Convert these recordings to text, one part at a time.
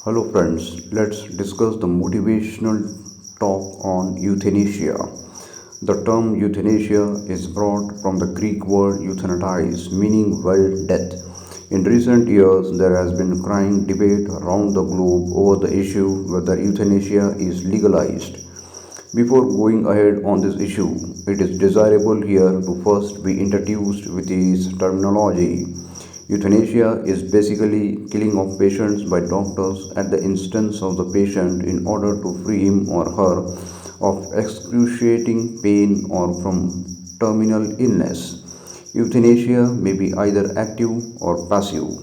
Hello, friends. Let's discuss the motivational talk on euthanasia. The term euthanasia is brought from the Greek word euthanize, meaning well death. In recent years, there has been crying debate around the globe over the issue whether euthanasia is legalized. Before going ahead on this issue, it is desirable here to first be introduced with its terminology. Euthanasia is basically killing of patients by doctors at the instance of the patient in order to free him or her of excruciating pain or from terminal illness. Euthanasia may be either active or passive.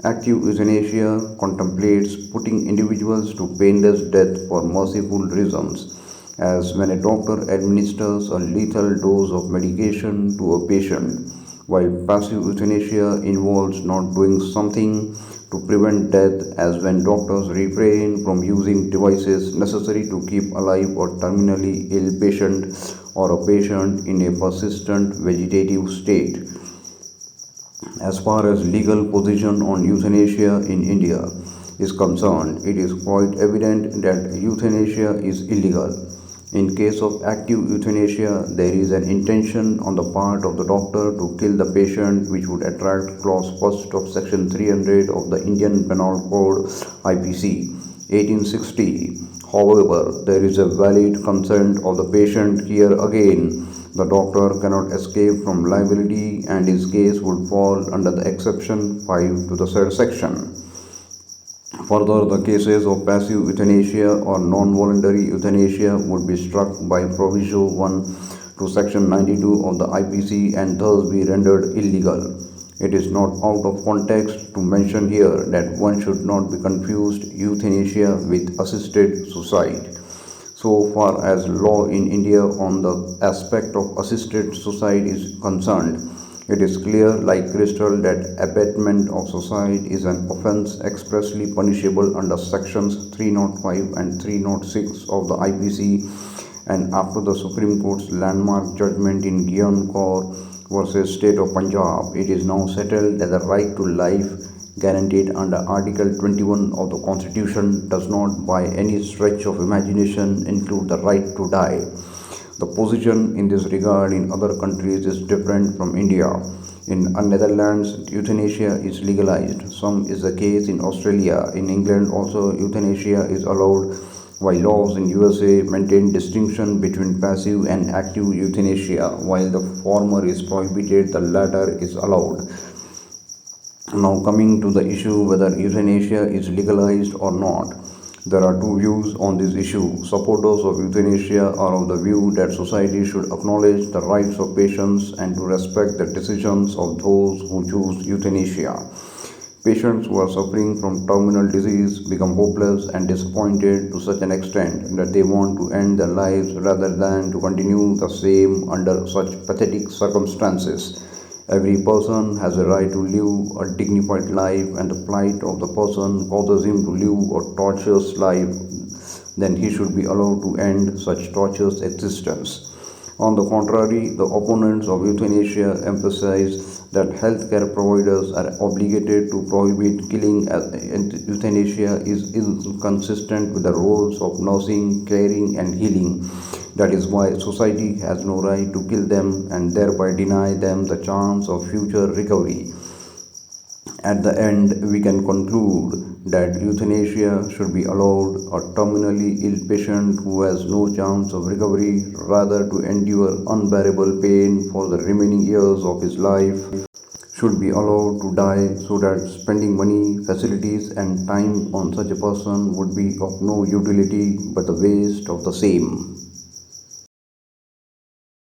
Active euthanasia contemplates putting individuals to painless death for merciful reasons, as when a doctor administers a lethal dose of medication to a patient, while passive euthanasia involves not doing something to prevent death, as when doctors refrain from using devices necessary to keep alive a terminally ill patient or a patient in a persistent vegetative state. As far as legal position on euthanasia in India is concerned, it is quite evident that euthanasia is illegal. In case of active euthanasia, there is an intention on the part of the doctor to kill the patient, which would attract clause 1st of section 300 of the Indian Penal Code IPC 1860. However, there is a valid consent of the patient here again. The doctor cannot escape from liability and his case would fall under the exception 5 to the said section. Further, the cases of passive euthanasia or non-voluntary euthanasia would be struck by Proviso 1 to Section 92 of the IPC and thus be rendered illegal. It is not out of context to mention here that one should not be confused euthanasia with assisted suicide. So far as law in India on the aspect of assisted suicide is concerned, it is clear like crystal that abatement of suicide is an offence expressly punishable under sections 305 and 306 of the IPC, and after the Supreme Court's landmark judgment in Gyan Kaur versus State of Punjab, it is now settled that the right to life guaranteed under Article 21 of the Constitution does not by any stretch of imagination include the right to die. The position in this regard in other countries is different from India. In Netherlands, euthanasia is legalized. Some is the case in Australia. In England also euthanasia is allowed, while laws in USA maintain distinction between passive and active euthanasia. While the former is prohibited, the latter is allowed. Now coming to the issue whether euthanasia is legalized or not. There are two views on this issue. Supporters of euthanasia are of the view that society should acknowledge the rights of patients and to respect the decisions of those who choose euthanasia. Patients who are suffering from terminal disease become hopeless and disappointed to such an extent that they want to end their lives rather than to continue the same under such pathetic circumstances. Every person has a right to live a dignified life, and the plight of the person causes him to live a torturous life, then he should be allowed to end such torturous existence. On the contrary, the opponents of euthanasia emphasize that healthcare providers are obligated to prohibit killing, as euthanasia is inconsistent with the roles of nursing, caring, and healing. That is why society has no right to kill them and thereby deny them the chance of future recovery. At the end, we can conclude that euthanasia should be allowed a terminally ill patient who has no chance of recovery rather to endure unbearable pain for the remaining years of his life should be allowed to die, so that spending money, facilities and time on such a person would be of no utility but the waste of the same.